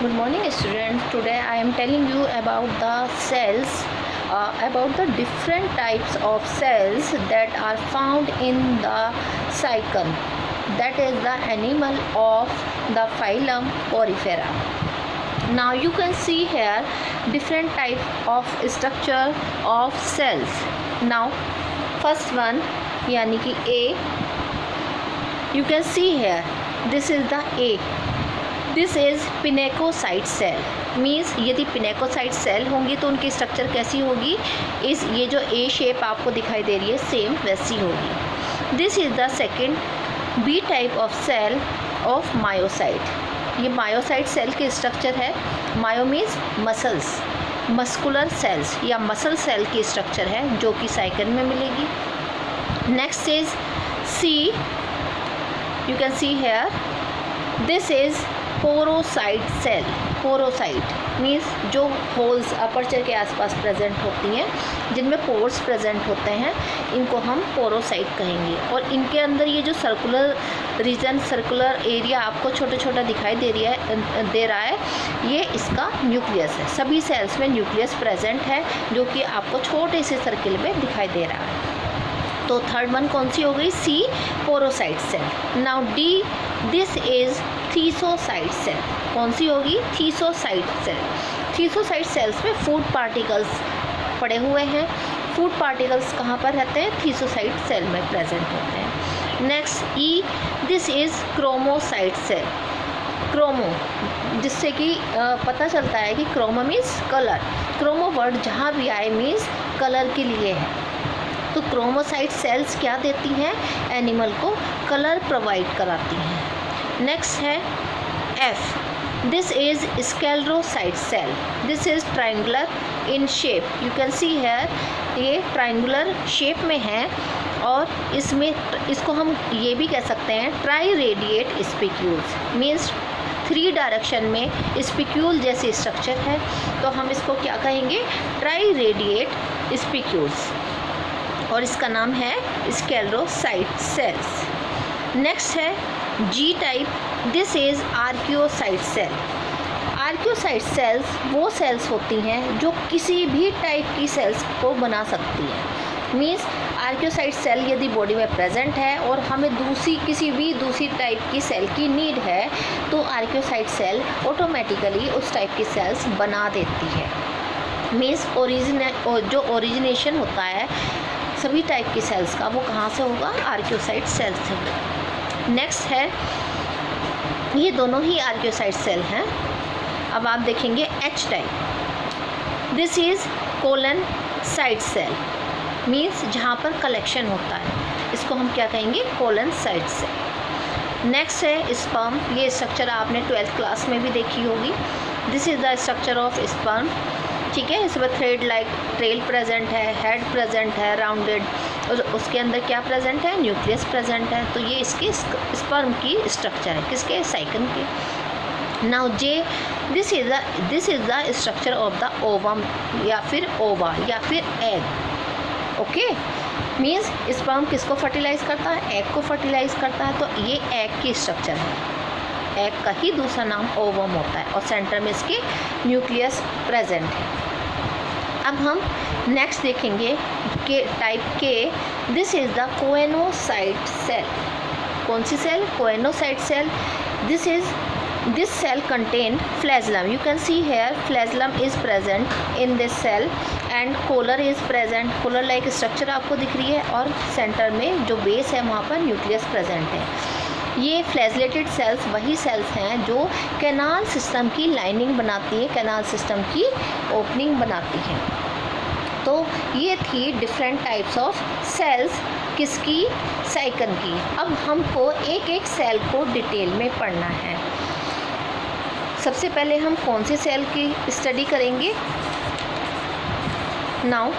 Good morning students. Today I am telling you about the cells, about the different types of cells that are found in the cycon, that is the animal of the phylum Porifera. Now you can see here different type of structure of cells. Now first one यानी कि A, you can see here this is the A. This is pinacocyte cell, means यदि pinacocyte cell होंगी तो उनकी structure कैसी होगी, इस ये जो ए शेप आपको दिखाई दे रही है सेम वैसी होगी. This is the second B type of cell of myocyte. ये मायोसाइट सेल की स्ट्रक्चर है. Myo means muscles, muscular cells या मसल सेल की स्ट्रक्चर है जो कि साइकन में मिलेगी. Next is C, you can see here this is porocyte cell. Porocyte means जो होल्स अपर्चर के आसपास प्रेजेंट होती हैं, जिनमें पोर्स प्रेजेंट होते हैं, इनको हम पोरोसाइट कहेंगे. और इनके अंदर ये जो सर्कुलर रीजन, सर्कुलर एरिया आपको छोटा छोटा दिखाई दे रहा है, ये इसका न्यूक्लियस है. सभी सेल्स में न्यूक्लियस प्रेजेंट है जो कि आपको छोटे से सर्किल में दिखाई दे रहा है. तो थर्ड वन कौन सी हो गई, C, porocyte cell. Now D, this is thesocyte cell. कौन सी होगी, थीसोसाइट सेल. थीसोसाइट सेल्स में फूड पार्टिकल्स पड़े हुए हैं. फूड पार्टिकल्स कहाँ पर रहते हैं, थीसोसाइट सेल में प्रेजेंट होते हैं. Next E, this is chromocyte cell. Chromo, जिससे कि पता चलता है कि chromo means colour. Chromo word जहाँ भी आए मीन्स कलर के लिए है. तो क्रोमोसाइट सेल्स क्या देती हैं, एनिमल को कलर प्रोवाइड कराती हैं. नेक्स्ट है F, this is sclerocyte cell. This is triangular in shape. You can see here, ये ट्रायंगुलर शेप में है और इसमें इसको हम ये भी कह सकते हैं try radiate spicules. Means 3 direction में स्पिक्यूल जैसी स्ट्रक्चर है, तो हम इसको क्या कहेंगे, ट्राई रेडिएट स्पिक्यूल्स, और इसका नाम है स्केलेरोसाइट सेल्स. नेक्स्ट है G type, this is archaeocyte cell. Archaeocyte cells वो सेल्स होती हैं जो किसी भी टाइप की सेल्स को बना सकती हैं. मीन्स आर्कियोसाइट सेल यदि बॉडी में प्रेजेंट है और हमें किसी भी दूसरी टाइप की सेल की नीड है, तो आर्कियोसाइट सेल ऑटोमेटिकली उस टाइप की सेल्स बना देती है. मीन्स जो ओरिजिनेशन होता है सभी टाइप की सेल्स का, वो कहाँ से होगा, आर्कियोसाइट सेल से. नेक्स्ट है, ये दोनों ही आर्कियोसाइट सेल हैं. अब आप देखेंगे H type. This is colon site cell. Means जहाँ पर कलेक्शन होता है, इसको हम क्या कहेंगे, कोलन साइट सेल. नेक्स्ट है स्पर्म. ये स्ट्रक्चर आपने 12th क्लास में भी देखी होगी. This is the structure of sperm. ठीक है, इसमें थ्रेड लाइक ट्रेल प्रेजेंट है, हेड प्रेजेंट है राउंडेड, और उसके अंदर क्या प्रेजेंट है, न्यूक्लियस प्रेजेंट है. तो ये इसके स्पर्म की स्ट्रक्चर है, किसके, साइकन के. Now J, this is the structure of the ovum या फिर ओवा या फिर एग. ओके, मीन्स स्पर्म किसको फर्टिलाइज़ करता है, एग को फर्टिलाइज़ करता है. तो ये एग की स्ट्रक्चर है. एग का ही दूसरा नाम ओवम होता है और सेंटर में इसके न्यूक्लियस प्रेजेंट है. अब हम नेक्स्ट देखेंगे के टाइप के, this is the choanocyte cell. कौन सी cell, choanocyte cell. This cell contain flagellum. You can see here flagellum is present in this cell and collar is present. Collar like structure आपको दिख रही है और सेंटर में जो बेस है वहाँ पर न्यूक्लियस प्रेजेंट है. ये फ्लैजलेटेड सेल्स वही सेल्स हैं जो कैनाल सिस्टम की लाइनिंग बनाती है, कैनाल सिस्टम की ओपनिंग बनाती हैं. तो ये थी डिफरेंट टाइप्स ऑफ सेल्स, किसकी, साइकन की. अब हमको एक एक सेल को डिटेल में पढ़ना है. सबसे पहले हम कौन सी सेल की स्टडी करेंगे. नाउ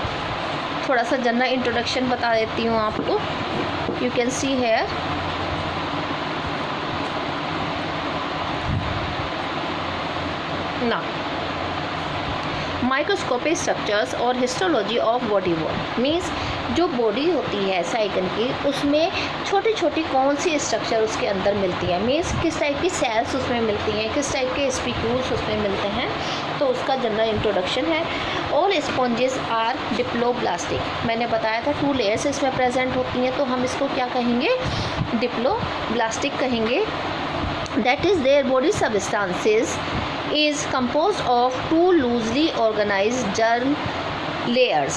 थोड़ा सा जनरल इंट्रोडक्शन बता देती हूँ आपको. You can see here, now microscopic structures और histology of body wall. Means जो बॉडी होती है साइकिल की, उसमें छोटी छोटी कौन सी स्ट्रक्चर उसके अंदर मिलती है, मीन्स किस टाइप की सेल्स उसमें मिलती हैं, किस टाइप के स्पीक्यूल्स उसमें मिलते हैं, तो उसका जनरल इंट्रोडक्शन है। All sponges are diploblastic. मैंने बताया था 2 लेयर्स इसमें प्रेजेंट होती हैं, तो हम इसको क्या कहेंगे, डिप्लोब्लास्टिक कहेंगे। That is their body substances is composed of 2 loosely organized germ layers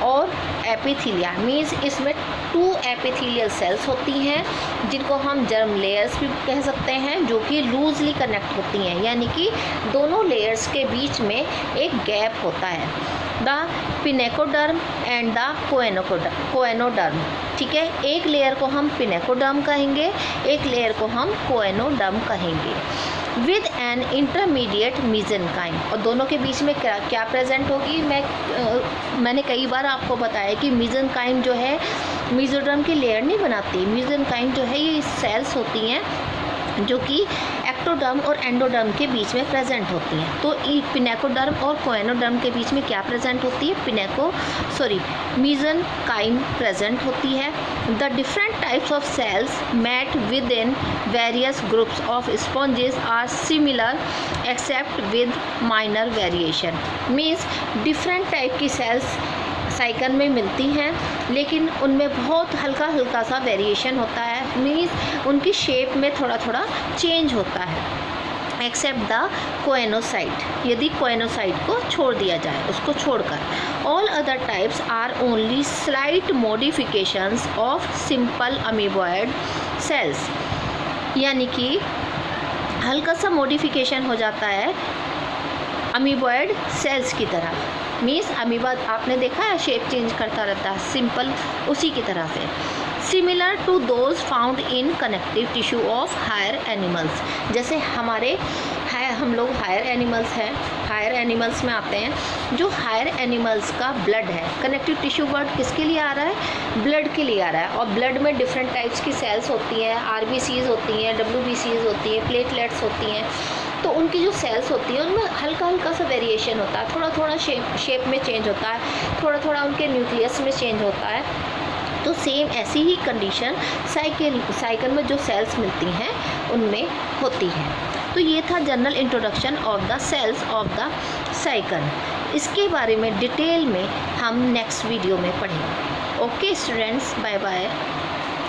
और एपिथीलिया। मीन्स इसमें 2 एपिथीलियल सेल्स होती हैं जिनको हम जर्म लेयर्स भी कह सकते हैं, जो कि लूजली कनेक्ट होती हैं, यानी कि दोनों लेयर्स के बीच में एक गैप होता है। The pinacoderm and the choanoderm. ठीक है, एक लेयर को हम पिनेकोडर्म कहेंगे, एक लेयर को हम कोएनोडर्म कहेंगे। विद एन इंटरमीडिएट मीजेनकाइम, और दोनों के बीच में क्या प्रेजेंट होगी, मैंने कई बार आपको बताया कि मीजेनकाइम जो है मीजोडर्म की लेयर नहीं बनाती। मीजेनकाइम जो है ये सेल्स होती हैं जो कि एक्टोडर्म और एंडोडर्म के बीच में प्रेजेंट होती हैं। तो पिनेकोडर्म और कोएनोडर्म के बीच में क्या प्रेजेंट होती है, मीजेनकाइम प्रेजेंट होती है। The different types of cells met with in various groups of sponges are similar except with minor variation. Means different type की सेल्स साइकिल में मिलती हैं, लेकिन उनमें बहुत हल्का हल्का सा वेरिएशन होता है। मीन्स उनकी शेप में थोड़ा थोड़ा चेंज होता है, एक्सेप्ट द कोएनोसाइट। यदि कोएनोसाइट को छोड़ दिया जाए, उसको छोड़कर all other types are only slight modifications of simple amoeboid cells. यानी कि हल्का सा मॉडिफिकेशन हो जाता है अमीबॉयड सेल्स की तरह। मीन्स अमीबा आपने देखा है शेप चेंज करता रहता है, सिंपल उसी की तरह से। Similar to those found in connective tissue of higher animals. जैसे हम लोग हायर एनिमल्स हैं, हायर एनिमल्स में आते हैं, जो हायर एनिमल्स का ब्लड है, कनेक्टिव टिश्यू वर्ड किसके लिए आ रहा है, ब्लड के लिए आ रहा है। और ब्लड में डिफरेंट टाइप्स की सेल्स होती हैं, RBCs होती हैं, WBCs होती हैं, प्लेटलेट्स होती हैं। तो उनकी जो सेल्स होती है उनमें हल्का हल्का सा वेरिएशन होता है, थोड़ा थोड़ा शेप में चेंज होता है, थोड़ा थोड़ा उनके न्यूक्लियस में चेंज होता है। तो सेम ऐसी ही कंडीशन साइकिल में जो सेल्स मिलती हैं उनमें होती है। तो ये था general introduction of the cells of the cycle. इसके बारे में डिटेल में हम नेक्स्ट वीडियो में पढ़ेंगे। Okay students, bye bye.